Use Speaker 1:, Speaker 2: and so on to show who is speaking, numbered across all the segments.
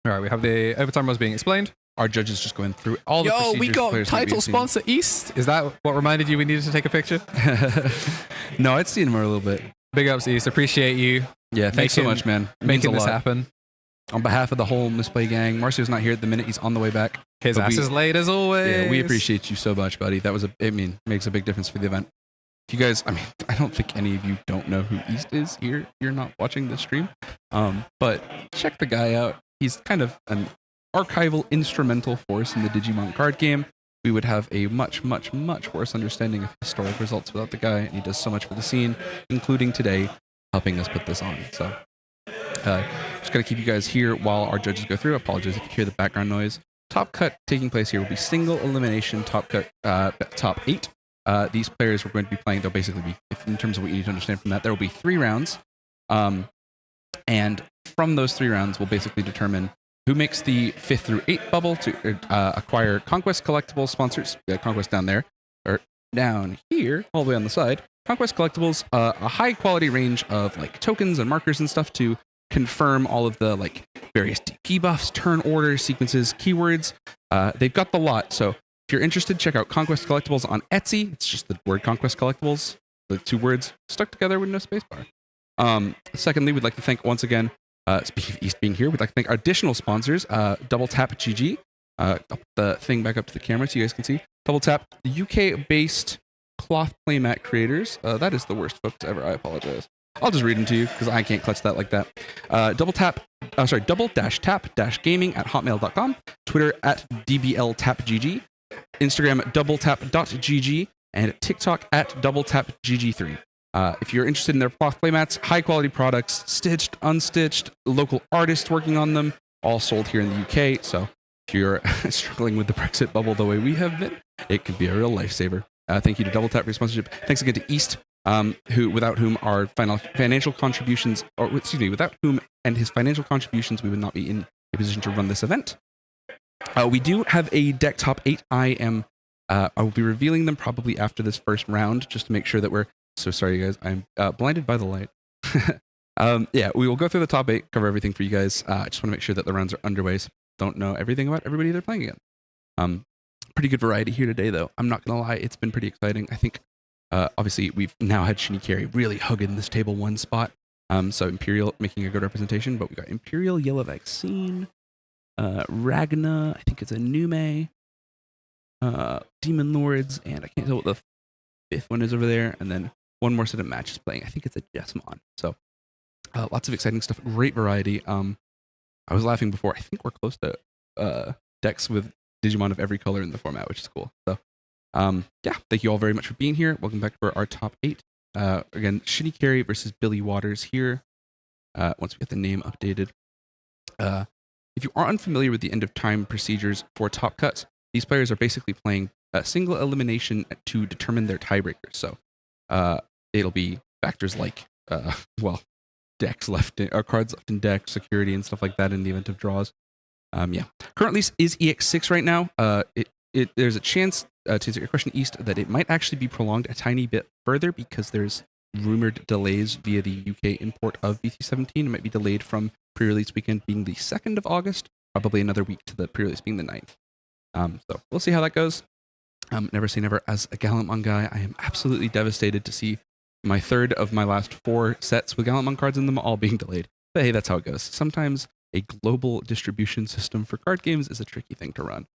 Speaker 1: All right, we have the overtime rules being explained. Our judges just going through all the procedures.
Speaker 2: Yo, we got title sponsor East.
Speaker 1: Is that what reminded you we needed to take a picture?
Speaker 3: No, I'd seen him a little bit.
Speaker 1: Big ups, East. Appreciate you.
Speaker 3: Yeah, thanks so much, man.
Speaker 1: Making this happen.
Speaker 3: On behalf of the whole Misplay gang, Marcio's not here at the minute. He's on the way back.
Speaker 1: His ass is late as always.
Speaker 3: Yeah, we appreciate you so much, buddy. That was makes a big difference for the event. If you guys, I don't think any of you don't know who East is here. You're not watching this stream. But check the guy out. He's kind of an archival instrumental force in the Digimon card game. We would have a much, much, much worse understanding of historic results without the guy, and he does so much for the scene, including today, helping us put this on. So, just gonna keep you guys here while our judges go through. Apologize if you hear the background noise. Top cut taking place here will be single elimination top cut, top 8. These players we're going to be playing, they'll basically be, in terms of what you need to understand from that, there will be 3 rounds. And from those 3 rounds, we'll basically determine who makes the 5th through 8th bubble to acquire Conquest Collectibles sponsors. Conquest down there, or down here, all the way on the side. Conquest Collectibles, a high quality range of like tokens and markers and stuff to confirm all of the like various DP buffs, turn orders, sequences, keywords. They've got the lot. So if you're interested, check out Conquest Collectibles on Etsy. It's just the word Conquest Collectibles, the 2 words stuck together with no spacebar. Secondly, we'd like to thank once again, speaking of East being here, we'd like to thank our additional sponsors, DigimonTCG. The thing back up to the camera so you guys can see. DigimonTCG, the UK-based cloth playmat creators. That is the worst folks ever. I apologize. I'll just read them to you because I can't clutch that like that. double-tap-gaming@hotmail.com, Twitter @DBLTapGG, Instagram doubletap.gg, and TikTok @doubletapgg3. If you're interested in their cloth playmats, high quality products, stitched, unstitched, local artists working on them, all sold here in the UK. So if you're struggling with the Brexit bubble the way we have been, it could be a real lifesaver. Thank you to Double Tap for your sponsorship. Thanks again to East, without whom our financial contributions, without whom and his financial contributions, we would not be in a position to run this event. We do have a deck top 8. I will be revealing them probably after this first round, just to make sure that we're. So sorry, guys. I'm blinded by the light. Yeah, we will go through the top 8, cover everything for you guys. I just want to make sure that the rounds are underway. So don't know everything about everybody they're playing against. Pretty good variety here today, though. I'm not going to lie. It's been pretty exciting. I think, obviously, we've now had Shinicarry really hugging this table 1 spot. So Imperial making a good representation, but we got Imperial, Yellow Vaccine, Ragna, I think it's a Nume, Demon Lords, and I can't tell what the 5th one is over there, and then one more set of matches playing. I think it's a Jesmon. So lots of exciting stuff, great variety. I was laughing before. I think we're close to decks with Digimon of every color in the format, which is cool. So yeah, thank you all very much for being here. Welcome back to our top 8. Again, Shinicarry versus Billy Waters here. Once we get the name updated. If you are unfamiliar with the end of time procedures for top cuts, these players are basically playing a single elimination to determine their tiebreakers. So it'll be factors like, decks left in, or cards left in deck, security, and stuff like that in the event of draws. Yeah. Currently is EX6 right now. There's a chance, to answer your question, East, that it might actually be prolonged a tiny bit further because there's rumored delays via the UK import of BT17. It might be delayed from pre-release weekend being the 2nd of August, probably another week to the pre-release being the 9th. So we'll see how that goes. Never say never. As a gaogamon guy, I am absolutely devastated to see my 3rd of my last 4 sets with gaogamon cards in them all being delayed. But hey, that's how it goes. Sometimes a global distribution system for card games is a tricky thing to run.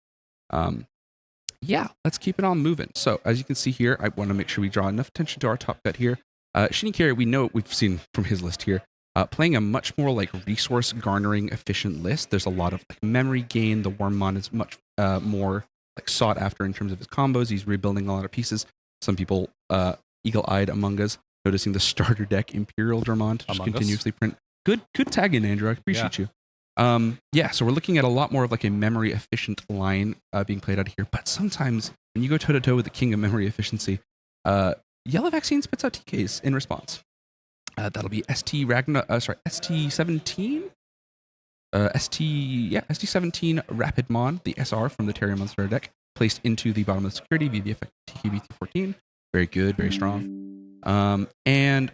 Speaker 3: Yeah, let's keep it on moving. So as you can see here, I want to make sure we draw enough attention to our top cut here. Shinicarry, we know we've seen from his list here, playing a much more like resource garnering efficient list. There's a lot of like memory gain. The Wormmon is much more like sought after in terms of his combos. He's rebuilding a lot of pieces. Some people, eagle-eyed among us, noticing the starter deck Imperialdramon to just continuously print. Good tag in, Andrew. I appreciate you. Yeah, so we're looking at a lot more of like a memory efficient line being played out here. But sometimes when you go toe to toe with the king of memory efficiency, Yellow Vaccine spits out TKs in response. That'll be ST17. ST17 Rapidmon, the SR from the Terriermon starter deck, placed into the bottom of the security via the effect TKBT14. Very good, very strong. And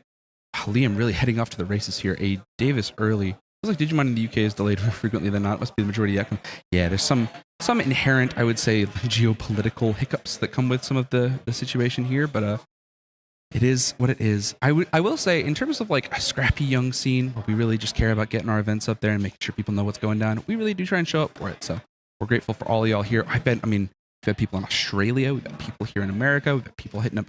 Speaker 3: Liam really heading off to the races here. A Davis early like Digimon in the UK is delayed more frequently than not. It must be the majority outcome. Yeah, there's some inherent, I would say, geopolitical hiccups that come with some of the situation here, but it is what it is. I will say, in terms of like a scrappy young scene where we really just care about getting our events up there and making sure people know what's going down, we really do try and show up for it. So we're grateful for all of y'all here. I mean, we've had people in Australia, we've got people here in America, we've got people hitting up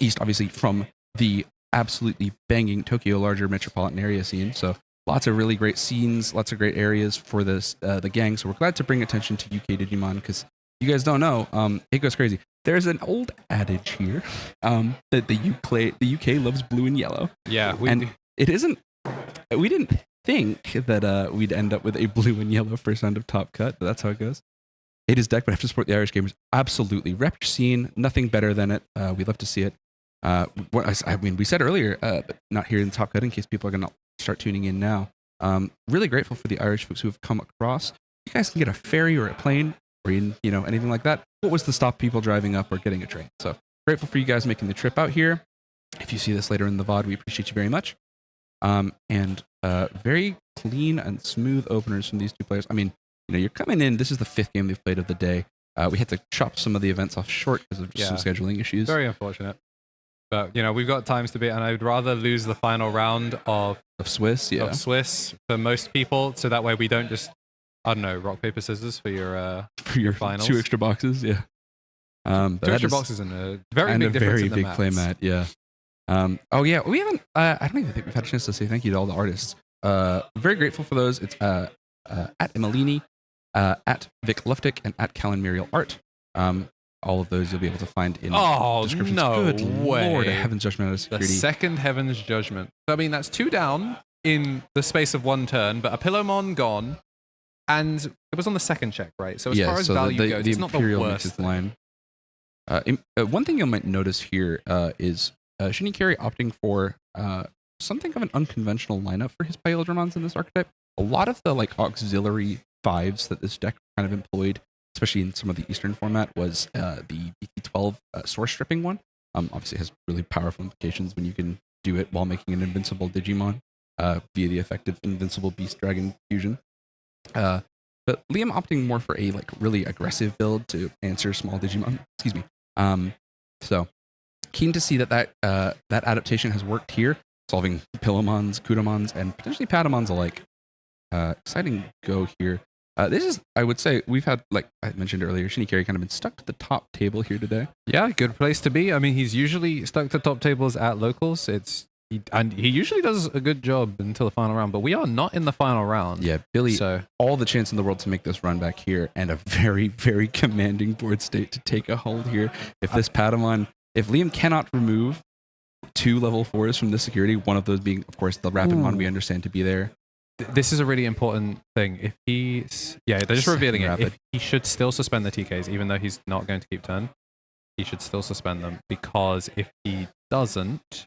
Speaker 3: east, obviously, from the absolutely banging Tokyo larger metropolitan area scene. So lots of really great scenes, lots of great areas for this the gang. So we're glad to bring attention to UK Digimon because you guys don't know, it goes crazy. There's an old adage here that the UK loves blue and yellow.
Speaker 1: Yeah,
Speaker 3: it isn't. We didn't think that we'd end up with a blue and yellow first round of Top Cut, but that's how it goes. It is decked, but I have to support the Irish gamers. Absolutely, rep your scene. Nothing better than it. We love to see it. I mean, we said earlier, but not here in Top Cut in case people are going to start tuning in now. Really grateful for the Irish folks who have come across. You guys can get a ferry or a plane or anything like that. What was to stop people driving up or getting a train? So grateful for you guys making the trip out here. If you see this later in the VOD, we appreciate you very much. And very clean and smooth openers from these two players. I mean, you're coming in. This is the 5th game they've played of the day. We had to chop some of the events off short because of just some scheduling issues.
Speaker 1: Very unfortunate. But we've got times to beat, and I would rather lose the final round of
Speaker 3: Swiss,
Speaker 1: of Swiss for most people, so that way we don't just, I don't know, rock paper scissors for your finals.
Speaker 3: 2 extra boxes, yeah.
Speaker 1: 2 extra boxes and a very big difference in the
Speaker 3: big
Speaker 1: mats.
Speaker 3: play mat, yeah. Oh yeah, we haven't. I don't even think we've had a chance to say thank you to all the artists. Very grateful for those. It's at Emilini, at Vic Luftick, and at Callan Muriel Art. All of those you'll be able to find in descriptions.
Speaker 1: No
Speaker 3: Good
Speaker 1: way.
Speaker 3: Lord, Heaven's Judgment out of security.
Speaker 1: The second Heaven's Judgment. I mean, that's 2 down in the space of 1 turn, but a Pillowmon gone, and it was on the second check, right? So as far as value goes, it's not the
Speaker 3: Imperial
Speaker 1: worst
Speaker 3: makes its line. One thing you might notice here is Shinicarry opting for something of an unconventional lineup for his Imperialdramons in this archetype. A lot of the auxiliary 5s that this deck kind of employed, especially in some of the Eastern format, was the BT12 source stripping one. Obviously, it has really powerful implications when you can do it while making an invincible Digimon via the effective Invincible Beast Dragon fusion. But Liam opting more for a really aggressive build to answer small Digimon. Excuse me. So keen to see that adaptation has worked here, solving Pillowmons, Kudomons, and potentially Patamons alike. Exciting go here. This is, I would say, we've had, like I mentioned earlier, Shinicarry kind of been stuck to the top table here today.
Speaker 1: Yeah, good place to be. I mean, he's usually stuck to top tables at locals. He usually does a good job until the final round, but we are not in the final round.
Speaker 3: Yeah, Billy, all the chance in the world to make this run back here, and a very, very commanding board state to take a hold here. If this Patamon, if Liam cannot remove 2 level 4s from this security, one of those being, of course, the Rapidmon we understand to be there.
Speaker 1: This is a really important thing. If they're just revealing it. If he should still suspend the TKs, even though he's not going to keep turn, he should still suspend them, because if he doesn't,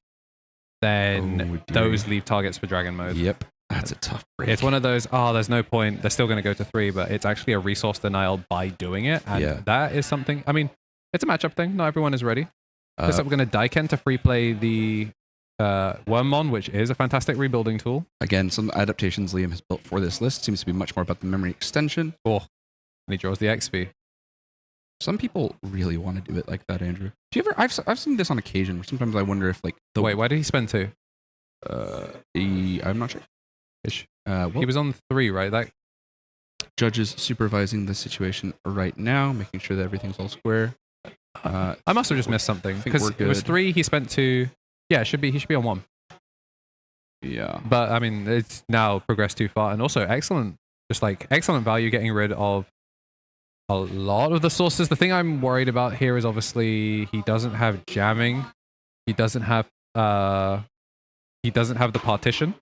Speaker 1: then those leave targets for Dragon Mode.
Speaker 3: Yep, that's a tough break.
Speaker 1: It's one of those, there's no point, they're still going to go to 3, but it's actually a resource denial by doing it, and that is something, I mean, it's a matchup thing, not everyone is ready. We're going to Daiken to free play the Wormmon, which is a fantastic rebuilding tool.
Speaker 3: Again, some adaptations Liam has built for this list seems to be much more about the memory extension.
Speaker 1: And he draws the XP.
Speaker 3: Some people really want to do it like that, Andrew. Do you ever? I've seen this on occasion. Where sometimes I wonder if
Speaker 1: wait, why did he spend 2?
Speaker 3: I'm not sure.
Speaker 1: He was on 3, right? That
Speaker 3: judges supervising the situation right now, making sure that everything's all square.
Speaker 1: I must have just missed something, because it was 3. He spent 2. Yeah, he should be on 1.
Speaker 3: Yeah,
Speaker 1: but I mean, it's now progressed too far, and also excellent value getting rid of a lot of the sources. The thing I'm worried about here is obviously he doesn't have jamming, he doesn't have the partition,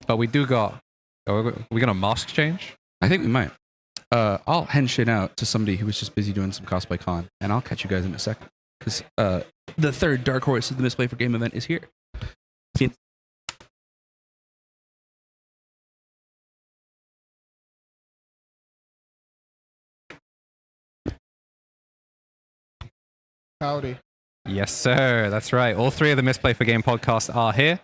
Speaker 1: but we do got. Are we gonna mask change?
Speaker 3: I think we might. I'll henshin out to somebody who was just busy doing some cosplay con, and I'll catch you guys in a second, because the third dark horse of the Misplay for Game event is here.
Speaker 2: Howdy.
Speaker 1: Yes, sir. That's right. All 3 of the Misplay for Game podcasts are here.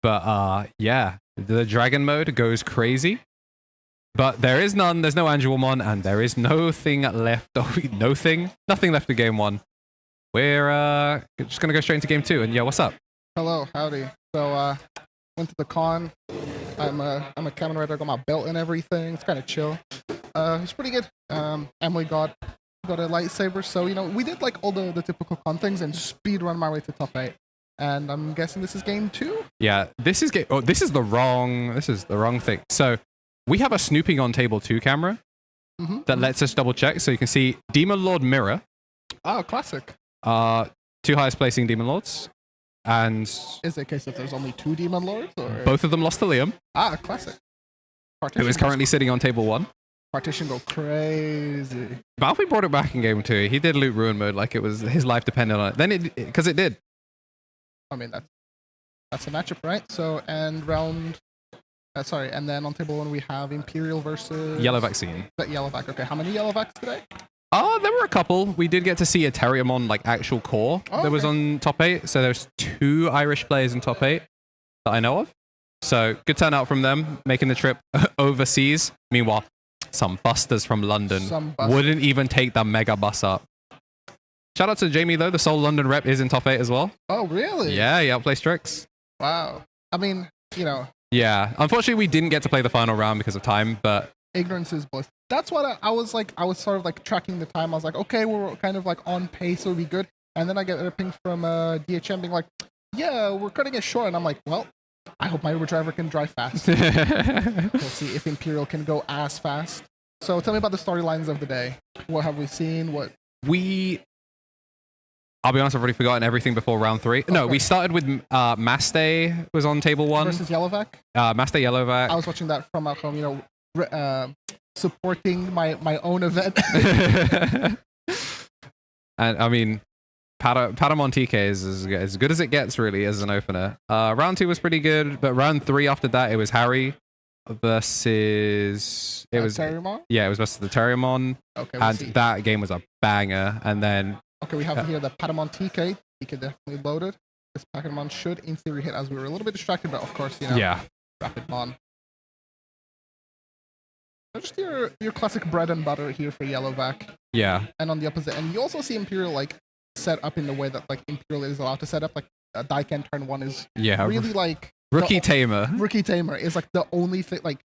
Speaker 1: But yeah, the dragon mode goes crazy. But there is none, there's no Angelmon, and there is nothing left. Nothing left in game 1. We're just gonna go straight into game 2. And yeah, what's up?
Speaker 2: Hello, howdy. So went to the con. I'm a Kamen Rider, got my belt and everything. It's kind of chill. It's pretty good. Emily got a lightsaber, so we did like all the typical con things and speed run my way to top 8. And I'm guessing this is game 2.
Speaker 1: Yeah, this is this is the wrong thing. So we have a snooping on table 2 camera that lets us double check, so you can see Demon Lord Mirror.
Speaker 2: Oh, classic.
Speaker 1: 2 highest placing Demon Lords. And
Speaker 2: is it a case if there's only 2 Demon Lords? Or?
Speaker 1: Both of them lost to Liam.
Speaker 2: Ah, classic.
Speaker 1: Who is currently sitting on table 1.
Speaker 2: Partition go crazy.
Speaker 1: Balfi brought it back in game 2. He did loot ruin mode like it was his life depended on it. Then because it did.
Speaker 2: I mean, that's a matchup, right? So, and round... and then on table 1 we have Imperial versus...
Speaker 1: Yellow Vaccine.
Speaker 2: Yellow Vac. Okay, how many Yellow Vacs today?
Speaker 1: There were a couple. We did get to see a terriermon, like actual core, that was on top 8. So there's 2 Irish players in top 8 that I know of. So good turnout from them, making the trip overseas. Meanwhile, some busters from London wouldn't even take the mega bus up. Shout out to Jamie, though. The Seoul London rep is in top 8 as well.
Speaker 2: Oh, really?
Speaker 1: Yeah, he outplays Strix.
Speaker 2: Wow. I mean,
Speaker 1: Yeah. Unfortunately, we didn't get to play the final round because of time, but...
Speaker 2: Ignorance is bliss. That's what I was like. I was sort of like tracking the time. I was like, okay, we're kind of like on pace, so it'll be good. And then I get a ping from DHM being like, yeah, we're cutting it short. And I'm like, well, I hope my Uber driver can drive fast. We'll see if Imperial can go as fast. So tell me about the storylines of the day. What have we seen?
Speaker 1: I'll be honest, I've already forgotten everything before round 3. Okay. No, we started with Mastay was on table 1.
Speaker 2: Versus Yellowvac?
Speaker 1: Mastay Yellowvac.
Speaker 2: I was watching that from at home, supporting my own event.
Speaker 1: And I mean, Patamon TK is as good as it gets, really, as an opener. Round 2 was pretty good, but round 3 after that, it was Harry versus...
Speaker 2: Terriermon?
Speaker 1: Yeah, it was versus the Terriermon.
Speaker 2: Okay,
Speaker 1: and that game was a banger. And then...
Speaker 2: Okay, we have here the Patamon TK. TK definitely loaded. This Patamon should, in theory, hit as we were a little bit distracted, but of course, Rapid Mon. Just your classic bread and butter here for Yellowvac.
Speaker 1: Yeah.
Speaker 2: And on the opposite end, you also see Imperial like set up in the way that like Imperial is allowed to set up. Like Daiken turn 1 is really like
Speaker 1: Rookie Tamer.
Speaker 2: Rookie Tamer is like the only thing. Like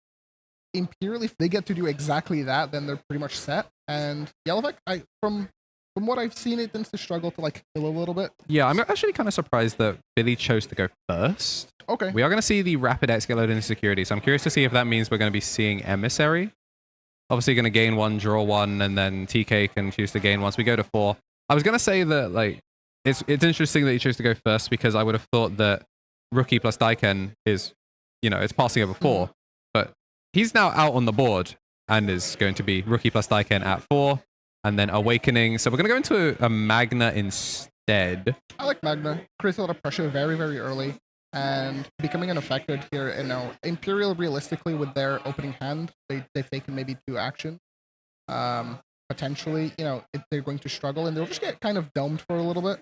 Speaker 2: Imperial, if they get to do exactly that, then they're pretty much set. And Yellowvac, from what I've seen, it tends to struggle to like kill a little bit.
Speaker 1: Yeah, I'm actually kind of surprised that Billy chose to go first.
Speaker 2: Okay.
Speaker 1: We are going to see the Rapid X get loaded into security, so I'm curious to see if that means we're going to be seeing Emissary. Obviously going to gain 1, draw 1, and then TK can choose to gain 1. So we go to 4. I was going to say that like it's interesting that he chose to go first because I would have thought that Rookie plus Daiken is, it's passing over 4. But he's now out on the board and is going to be Rookie plus Daiken at 4. And then Awakening. So we're going to go into a Magna instead.
Speaker 2: I like Magna. Creates a lot of pressure very, very early. And becoming unaffected here, Imperial realistically with their opening hand, they've taken maybe 2 actions. Potentially, they're going to struggle and they'll just get kind of domed for a little bit.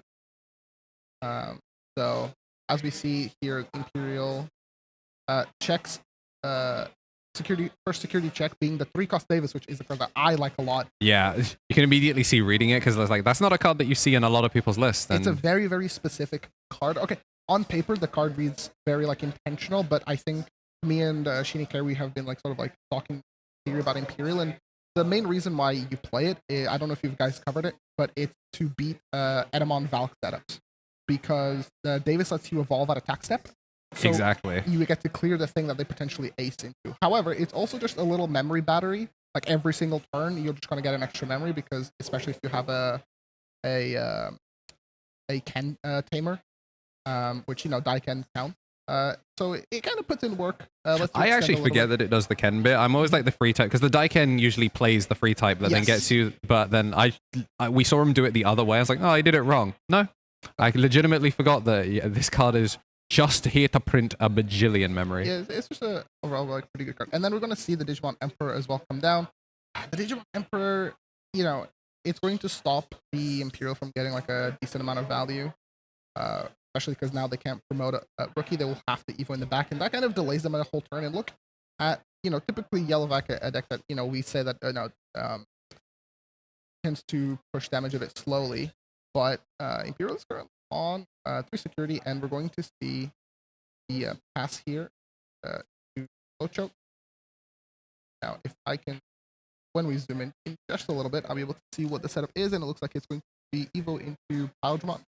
Speaker 2: So as we see here, Imperial checks security check being the 3-cost Davis, which is a card that I like a lot.
Speaker 1: Yeah, you can immediately see reading it because that's not a card that you see in a lot of people's lists.
Speaker 2: It's a very, very specific card. Okay, on paper the card reads very like intentional, but I think me and Shinicarry have been like sort of like talking theory about Imperial, and the main reason why you play it, I don't know if you guys covered it, but it's to beat Edamon Valk setups because Davis lets you evolve at attack step. So
Speaker 1: exactly.
Speaker 2: You get to clear the thing that they potentially ace into. However, it's also just a little memory battery. Like every single turn, you're just gonna get an extra memory because, especially if you have a Ken tamer, which Daiken count. So it kind of puts in work.
Speaker 1: I actually forget that it does the Ken bit. I'm always like the free type because the Daiken usually plays the free type that then gets you. But then we saw him do it the other way. I was like, oh, I did it wrong. No, I legitimately forgot that this card is just here to print a bajillion memory.
Speaker 2: Yeah, it's just a overall like pretty good card. And then we're gonna see the Digimon Emperor as well come down. The Digimon Emperor, it's going to stop the Imperial from getting like a decent amount of value. especially because now they can't promote a rookie. They will have to Evo in the back, and that kind of delays them a whole turn. And look at, typically Yellowback, a deck that, we say that, tends to push damage a bit slowly. But Imperial is currently on 3 security, and we're going to see the pass here to low choke. Now, if I can, when we zoom in just a little bit, I'll be able to see what the setup is, and it looks like it's going to be Evo into Imperialdramon.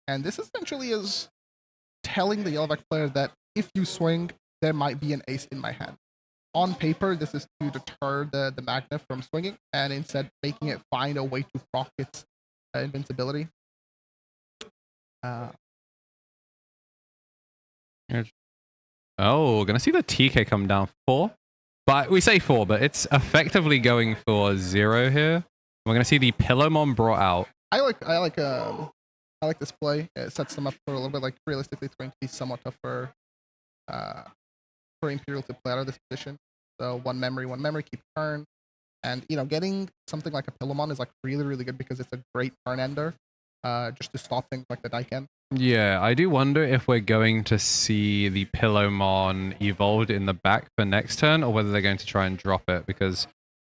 Speaker 2: And this essentially is telling the Yellowback player that if you swing, there might be an ace in my hand. On paper, this is to deter the Magna from swinging, and instead making it find a way to proc its invincibility.
Speaker 1: Oh, gonna see the TK come down 4. But we say 4, but it's effectively going for 0 here. We're gonna see the Pillowmon brought out.
Speaker 2: I like this play. It sets them up for a little bit. Like, realistically, it's going to be somewhat tough for Imperial to play out of this position. So one memory, keep turn. And, getting something like a Pillowmon is like really, really good because it's a great turn ender, just to stop things like the Daiken.
Speaker 1: Yeah, I do wonder if we're going to see the Pillowmon evolved in the back for next turn, or whether they're going to try and drop it, because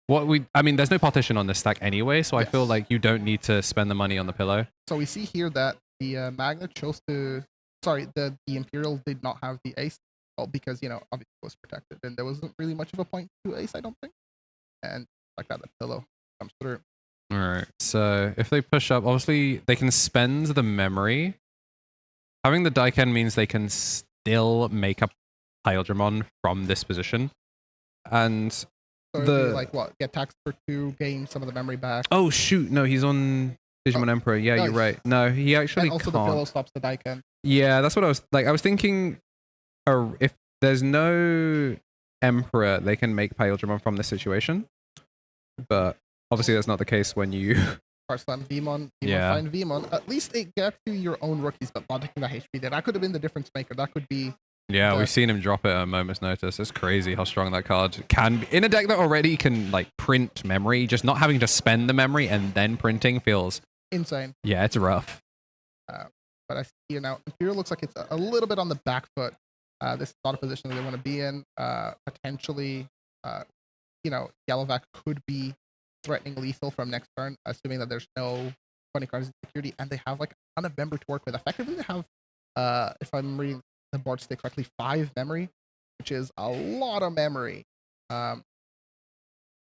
Speaker 1: there's no partition on this stack anyway, so I feel like you don't need to spend the money on the pillow.
Speaker 2: So we see here that the Magna chose to, the Imperial did not have the ace, because, obviously it was protected, and there wasn't really much of a point to ace, I don't think. And like that, the pillow comes through.
Speaker 1: All right, so if they push up, obviously they can spend the memory. Having the Daiken means they can still make a Imperialdramon from this position. And
Speaker 2: so like what? Get taxed for 2, gain some of the memory back.
Speaker 1: Oh shoot, no, he's on Digimon Emperor. Yeah, nice. You're right. No, he actually
Speaker 2: and also
Speaker 1: can't.
Speaker 2: The pillow stops the Daiken.
Speaker 1: Yeah, that's what I was like. I was thinking, if there's no Emperor, they can make Imperialdramon from this situation. But obviously that's not the case when you
Speaker 2: Slam Veemon, find Veemon. At least it gets to your own rookies, but not taking that HP there. That could have been the difference maker. That could be.
Speaker 1: Yeah, we've seen him drop it at a moment's notice. It's crazy how strong that card can be. In a deck that already can like print memory, just not having to spend the memory and then printing feels
Speaker 2: insane.
Speaker 1: Yeah, it's rough.
Speaker 2: But I see here now, Imperial looks like it's a little bit on the back foot. This is not a position that they want to be in. Potentially, Yellowback could be threatening lethal from next turn, assuming that there's no 20 cards in security, and they have like a ton of memory to work with. Effectively, they have, if I'm reading the board state correctly, 5 memory, which is a lot of memory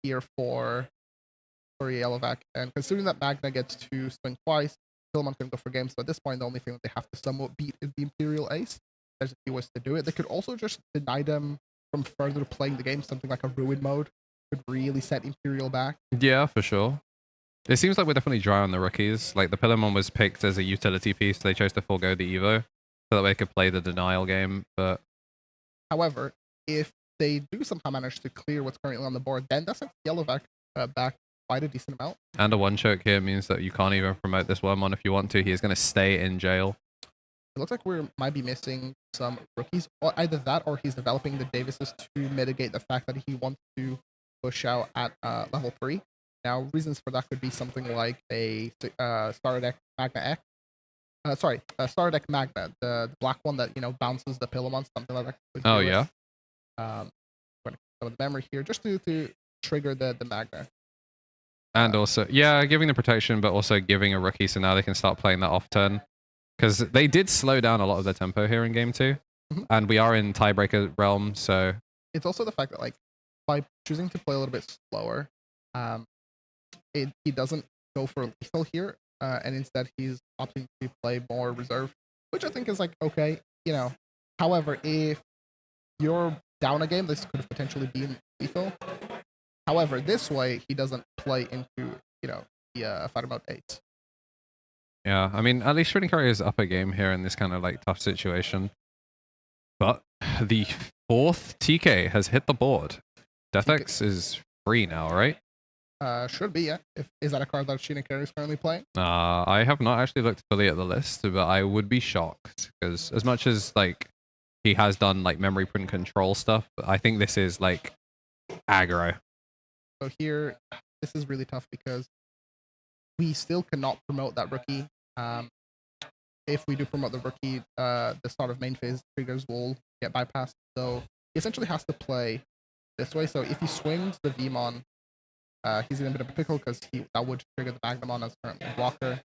Speaker 2: here for Yellowback. And considering that Magna gets to swing twice, Pillowmon can go for games. So at this point, the only thing that they have to somewhat beat is the Imperial Ace. There's a few ways to do it. They could also just deny them from further playing the game. Something like a Ruin mode could really set Imperial back.
Speaker 1: Yeah, for sure. It seems like we're definitely dry on the rookies. Like, the Pillowmon was picked as a utility piece. They chose to forego the Evo so that they could play the denial game. But
Speaker 2: however, if they do somehow manage to clear what's currently on the board, then that sets Yellowback back quite a decent amount.
Speaker 1: And a one choke here means that you can't even promote this Wormmon if you want to. He's going to stay in jail.
Speaker 2: It looks like we might be missing some rookies. Or either that, or he's developing the Davises to mitigate the fact that he wants to push out at level 3. Now, reasons for that could be something like a Starter Deck Magna X. Starter Deck Magna, the black one that bounces the Pillowmon, something like that.
Speaker 1: Oh yeah.
Speaker 2: Some of the memory here, just to trigger the Magna.
Speaker 1: And also, yeah, giving the protection, but also giving a rookie, so now they can start playing that off turn. Because they did slow down a lot of their tempo here in game 2.
Speaker 2: Mm-hmm.
Speaker 1: And we are in tiebreaker realm, so...
Speaker 2: It's also the fact that, like, by choosing to play a little bit slower, he doesn't go for lethal here, and instead he's opting to play more reserve, which I think is, like, okay, However, if you're down a game, this could have potentially been lethal. However, this way, he doesn't play into, the fighter mode 8.
Speaker 1: Yeah, I mean, at least Shinicarry is up a game here in this kind of like tough situation. But the 4th TK has hit the board. DeathX is free now, right?
Speaker 2: Should be, yeah. Is that a card that Shinicarry is currently playing?
Speaker 1: I have not actually looked fully at the list, but I would be shocked. Because as much as like he has done like memory print control stuff, I think this is like aggro.
Speaker 2: So here, this is really tough because we still cannot promote that rookie. if we do promote the rookie, the start of main phase triggers will get bypassed. So he essentially has to play this way. So if he swings the Veemon, he's in a bit of a pickle because that would trigger the Magnamon as currently a blocker.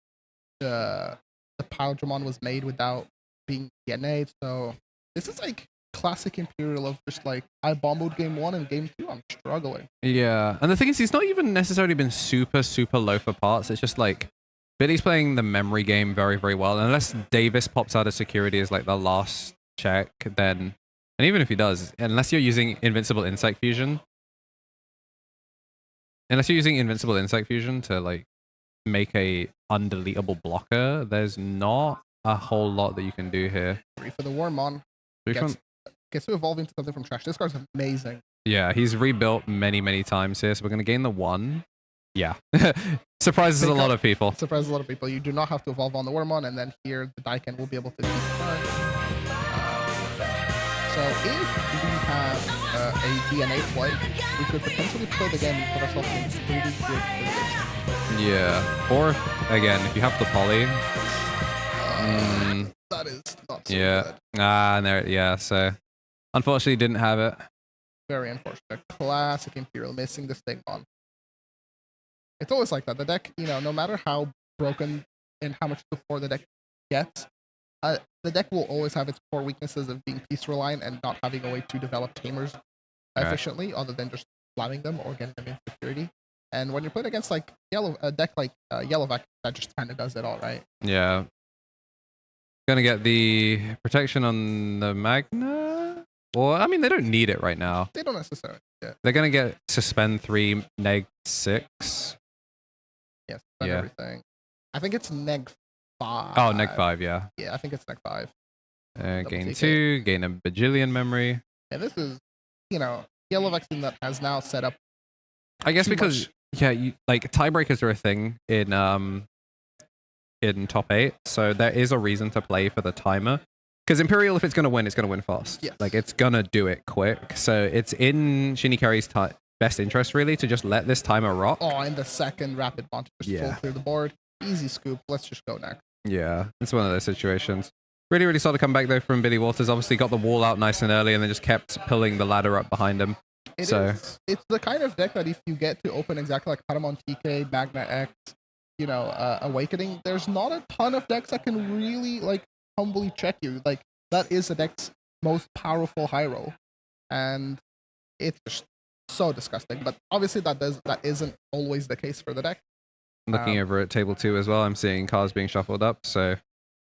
Speaker 2: The Imperialdramon was made without being DNA'd, so this is like classic Imperial of just like I bomboed game 1 and game 2. I'm struggling.
Speaker 1: Yeah, and the thing is, he's not even necessarily been super low for parts. It's just like Billy's playing the memory game very, very well. And unless Davis pops out of security as like the last check, then, and even if he does, unless you're using Invincible Insect Fusion to like make a undeletable blocker, there's not a whole lot that you can do here.
Speaker 2: 3 for the Warmon. Gets to evolve into something from trash. This card's amazing.
Speaker 1: Yeah, he's rebuilt many times here, so we're going to gain the 1. Yeah. Surprises a lot of people.
Speaker 2: Surprises a lot of people. You do not have to evolve on the Wormon, and then here the Daiken will be able to keep turn. So if we have a DNA play, we could potentially play the game and put ourselves in pretty good position.
Speaker 1: Yeah. Or, again, if you have the poly...
Speaker 2: that is not so good.
Speaker 1: And there, yeah, so... Unfortunately, didn't have it.
Speaker 2: Very unfortunate. Classic Imperial missing the Stigmon. It's always like that. The deck, no matter how broken and how much support the deck gets, the deck will always have its core weaknesses of being piece reliant and not having a way to develop tamers efficiently, other than just slamming them or getting them in security. And when you're playing against like a deck like Yellowback, that just kind of does it all, right?
Speaker 1: Yeah. Gonna get the protection on the Magna. Well, I mean, they don't need it right now.
Speaker 2: They don't necessarily. Yeah.
Speaker 1: They're going to get suspend 3, neg 6.
Speaker 2: Yes, everything. I think it's neg 5.
Speaker 1: Oh, neg 5, yeah.
Speaker 2: Yeah, I think it's neg 5.
Speaker 1: Gain 2, gain a bajillion memory.
Speaker 2: And this is, Yellow Vaccine that has now set up.
Speaker 1: I guess because, like, tiebreakers are a thing in top 8, so there is a reason to play for the timer. Because Imperial, if it's going to win fast.
Speaker 2: Yes.
Speaker 1: Like, it's going to do it quick. So it's in Shinicarry's best interest, really, to just let this timer rock.
Speaker 2: Oh, and the second rapid bond to just full clear the board. Easy scoop. Let's just go next.
Speaker 1: Yeah, it's one of those situations. Really solid comeback, though, from Billy Waters. Obviously got the wall out nice and early and then just kept pulling the ladder up behind him.
Speaker 2: It's the kind of deck that if you get to open exactly like Patamon TK, Magna X, Awakening, there's not a ton of decks that can really, like, humbly check you. Like, that is the deck's most powerful high roll, and it's just so disgusting. But obviously that isn't always the case for the deck.
Speaker 1: Looking over at table 2 as well, I'm seeing cards being shuffled up, so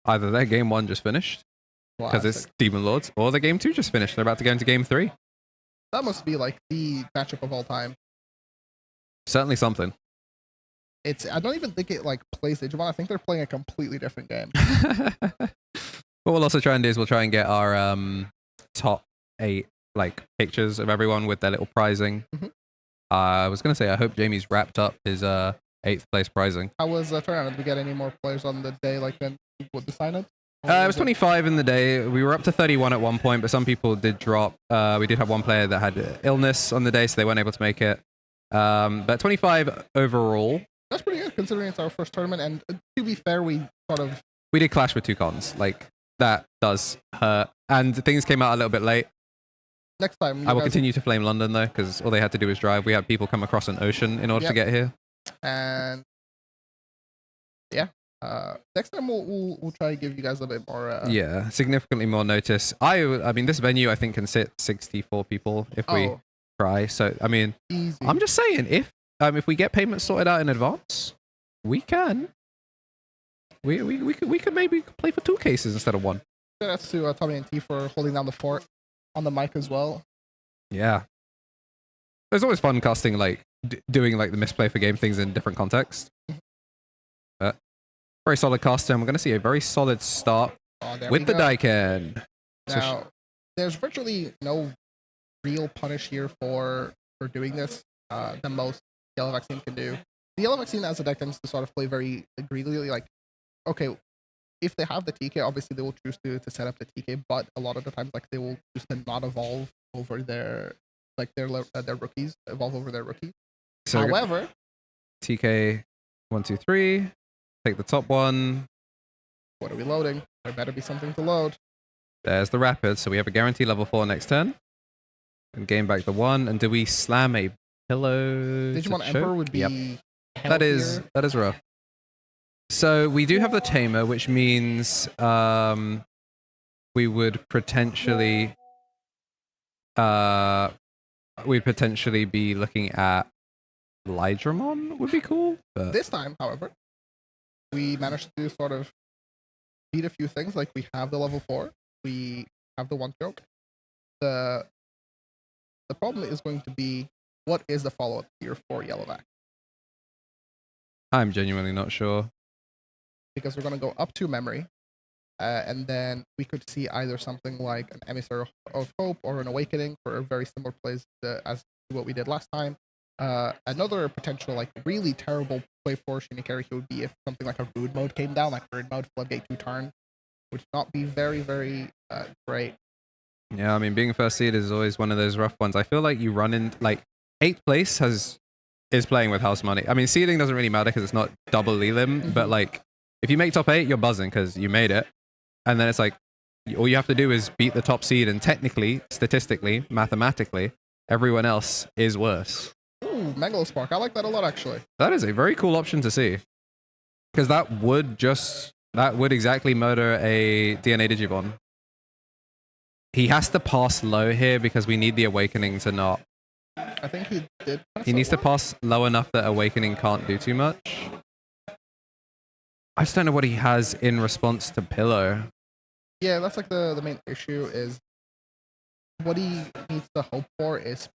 Speaker 1: either their game 1 just finished because it's Demon Lords, or the game 2 just finished. They're about to go into game 3.
Speaker 2: That must be like the matchup of all time.
Speaker 1: Certainly something.
Speaker 2: I don't even think it like plays Digimon. I think they're playing a completely different game.
Speaker 1: What we'll also try and do is we'll try and get our top 8 like pictures of everyone with their little prizing. I was going to say, I hope Jamie's wrapped up his 8th place prizing.
Speaker 2: How was the turnout? Did we get any more players on the day like then with the sign-up?
Speaker 1: It was 25 in the day. We were up to 31 at one point, but some people did drop. We did have one player that had illness on the day, so they weren't able to make it. But 25 overall.
Speaker 2: That's pretty good considering it's our first tournament. And to be fair, we
Speaker 1: did clash with 2 cons. Like, that does hurt. And things came out a little bit late.
Speaker 2: Next time.
Speaker 1: I will continue to flame London, though, because all they had to do was drive. We had people come across an ocean in order to get here.
Speaker 2: And yeah. Next time we'll try to give you guys a bit more.
Speaker 1: Significantly more notice. I mean, this venue I think can sit 64 people if we try. So I mean,
Speaker 2: easy.
Speaker 1: I'm just saying if we get payments sorted out in advance, we can. We could maybe play for 2 cases instead of 1.
Speaker 2: That's to Tommy and T for holding down the fort on the mic as well.
Speaker 1: Yeah. It's always fun casting like doing like the misplay for game things in different contexts. But very solid caster, and we're going to see a very solid start with the Daiken.
Speaker 2: Now, there's virtually no real punish here for doing this. The most Yellow Vaccine can do. The Yellow Vaccine as a deck tends to sort of play very greedily, like, okay, if they have the TK, obviously they will choose to set up the TK, but a lot of the times, like, they will choose to not evolve over their rookies, evolve over their rookies. So however,
Speaker 1: TK 1, 2, 3, take the top one,
Speaker 2: What are we loading? There better be something to load.
Speaker 1: There's the rapid. So we have a guaranteed level 4 next turn. And gain back the 1. And do we slam a pillow?
Speaker 2: Digimon Emperor would be
Speaker 1: Yep. That is rough. So we do have the Tamer, which means we would potentially we'd potentially be looking at Lydramon would be cool. But
Speaker 2: This time, however, we managed to sort of beat a few things. Like we have the level 4, we have the 1 joke. The problem is going to be, what is the follow-up here for Yellowback?
Speaker 1: I'm genuinely not sure.
Speaker 2: Because we're going to go up to memory, and then we could see either something like an Emissary of Hope or an Awakening for very similar plays as to what we did last time. Another potential, like, really terrible play for Shinicarry would be if something like a Rude mode came down, like Rude mode, Floodgate 2 turn, which would not be very, very great.
Speaker 1: Yeah, I mean, being first seed is always one of those rough ones. I feel like you run in, like, 8th place is playing with house money. I mean, seeding doesn't really matter because it's not double Elim, but, like, if you make top 8, you're buzzing because you made it. And then it's like, all you have to do is beat the top seed, and technically, statistically, mathematically, everyone else is worse.
Speaker 2: Ooh, Megalospark. I like that a lot, actually.
Speaker 1: That is a very cool option to see. Because that would exactly murder a DNA Digimon. He has to pass low here because we need the Awakening to not.
Speaker 2: I think he did.
Speaker 1: He needs to pass low enough that Awakening can't do too much. I just don't know what he has in response to Pillow.
Speaker 2: Yeah, that's like the main issue is what he needs to hope for is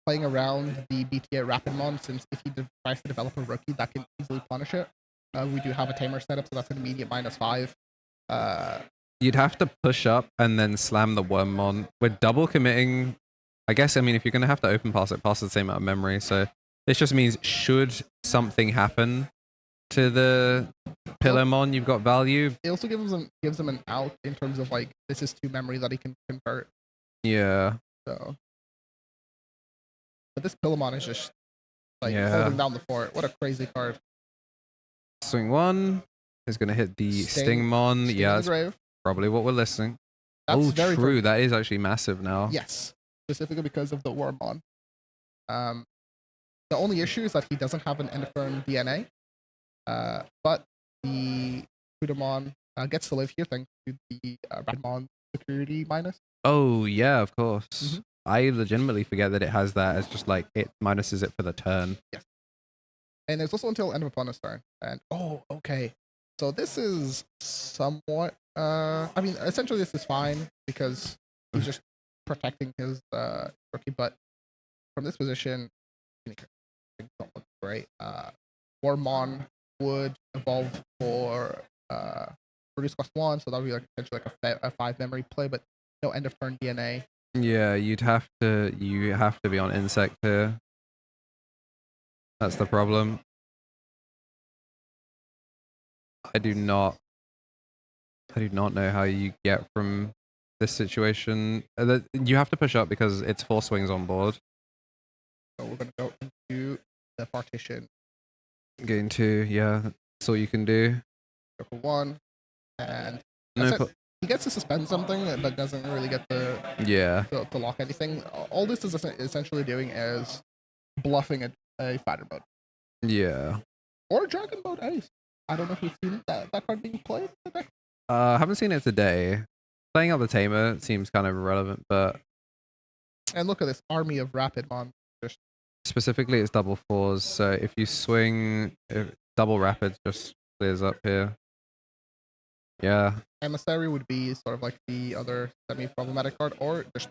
Speaker 2: playing around the BTA Rapidmon, since if he tries to develop a rookie, that can easily punish it. We do have a Tamer setup, so that's an immediate -5.
Speaker 1: You'd have to push up and then slam the Wormmon. We're double committing. I guess, I mean, if you're going to have to open pass it, pass the same amount of memory. So this just means should something happen to the Pillowmon, you've got value.
Speaker 2: It also gives him an out in terms of, like, this is 2 memory that he can convert.
Speaker 1: Yeah.
Speaker 2: So, but this Pillowmon is just like holding down the fort. What a crazy card.
Speaker 1: Swing 1 is going to hit the Stingmon.
Speaker 2: Sting
Speaker 1: Yeah,
Speaker 2: in the
Speaker 1: that's
Speaker 2: grave.
Speaker 1: probably what we're listening.
Speaker 2: That's
Speaker 1: Oh,
Speaker 2: very,
Speaker 1: true.
Speaker 2: very
Speaker 1: That is actually massive now.
Speaker 2: Yes, specifically because of the Wormmon. The only issue is that he doesn't have an end of turn DNA, but the Kudamon gets to live here thanks to the Radmon security minus.
Speaker 1: Oh, yeah, of course.
Speaker 2: Mhm.
Speaker 1: I legitimately forget that it has that as just like it minuses it for the turn.
Speaker 2: Yes. And it's also until end of opponent's turn. And oh, okay. So this is somewhat I mean, essentially this is fine because he's just protecting his rookie, but from this position, things don't look great. Wormmon would evolve for produce cost 1, so that would be like essentially like a 5 memory play, but no end of turn DNA.
Speaker 1: Yeah, you have to be on insect here. That's the problem. I do not know how you get from this situation. You have to push up because it's 4 swings on board.
Speaker 2: So we're gonna go into the partition.
Speaker 1: Getting 2, yeah, that's all you can do.
Speaker 2: Go for 1, and
Speaker 1: No,
Speaker 2: he gets to suspend something, but doesn't really get to lock anything. All this is essentially doing is bluffing a fighter mode.
Speaker 1: Yeah.
Speaker 2: Or Dragon Mode Ace. I don't know if you've seen that card being played.
Speaker 1: Haven't seen it today. Playing out the Tamer seems kind of irrelevant, but...
Speaker 2: And look at this army of Rapidmon.
Speaker 1: Specifically, it's double 4s, so if you swing... double Rapid just clears up here. Yeah.
Speaker 2: Emissary would be sort of like the other semi-problematic card, or just...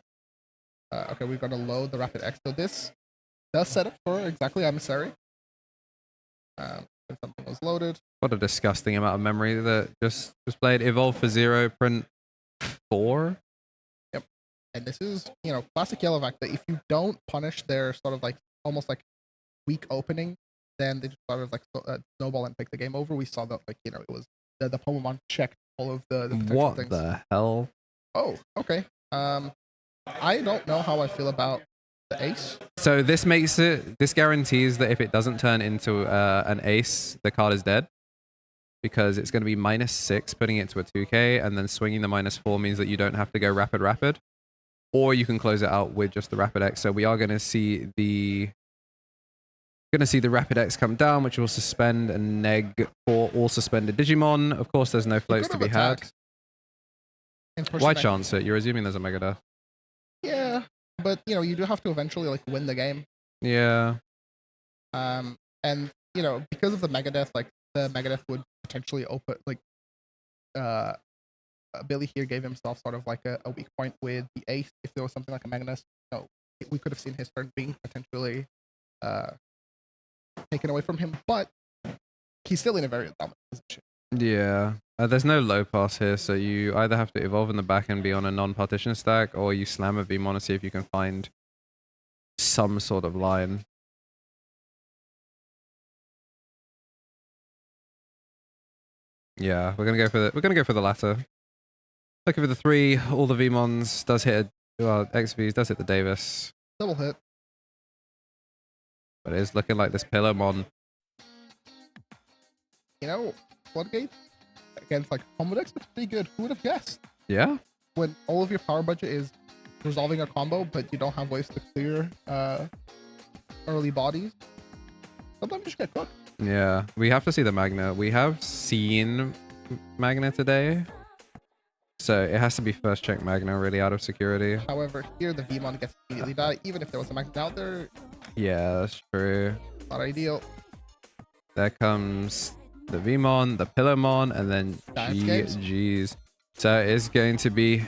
Speaker 2: okay, we're going to load the Rapid X. So this does set up for exactly Emissary. If something was loaded.
Speaker 1: What a disgusting amount of memory that just played. Evolve for 0, print 4.
Speaker 2: Yep. And this is, classic Yellowback, that if you don't punish their sort of like, almost like weak opening, then they just sort of like snowball and take the game over. We saw that, like, it was the Pomamon checked all of the potential things.
Speaker 1: What the hell?
Speaker 2: Oh, okay. I don't know how I feel about the ace.
Speaker 1: So this guarantees that if it doesn't turn into an ace, the card is dead. because it's going to be -6, putting it to a 2k, and then swinging the -4 means that you don't have to go rapid, or you can close it out with just the Rapid X. So we are going to see the Rapid X come down, which will suspend a neg for all suspended Digimon. Of course, there's no floats to be had. Why chance it? You're assuming there's a Mega Death.
Speaker 2: Yeah, but you know, you do have to eventually like win the game.
Speaker 1: Yeah.
Speaker 2: And you know, because of the Megadeth, like the Megadeth would potentially open like Billy here gave himself sort of like a weak point with the ace. If there was something like a Megadeth, you know, we could have seen his turn being potentially taken away from him, but he's still in a very dominant position.
Speaker 1: Yeah. There's no low pass here, so you either have to evolve in the back and be on a non-partition stack, or you slam a Veemon to see if you can find some sort of line. Yeah, we're gonna go for the latter. Looking for the 3, all the Veemons, does hit XVs, does hit the Davis.
Speaker 2: Double hit.
Speaker 1: But it is looking like this Pillarmon.
Speaker 2: You know, Floodgate against like combo decks, it's pretty good. Who would have guessed?
Speaker 1: Yeah.
Speaker 2: When all of your power budget is resolving a combo, but you don't have ways to clear early bodies, sometimes you just get cooked.
Speaker 1: Yeah, we have to see the Magna. We have seen Magna today, so it has to be first check Magna really out of security.
Speaker 2: However, here the Veemon gets immediately died, even if there was a Magna out there.
Speaker 1: Yeah, that's true.
Speaker 2: Not ideal.
Speaker 1: There comes the Veemon, the Pillarmon, and then GG's. So it's going to be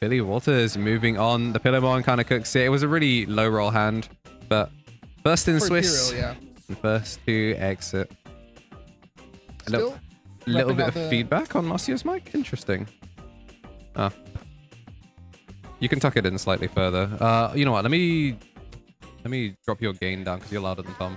Speaker 1: Billy Walters moving on. The Pillarmon kind of cooks it. It was a really low roll hand, but first in Swiss.
Speaker 2: Imperial, yeah.
Speaker 1: And first to exit.
Speaker 2: Still
Speaker 1: a little bit of feedback on Marcio's mic. Interesting. Ah. You can tuck it in slightly further. You know what? Let me drop your gain down because you're louder than Tom.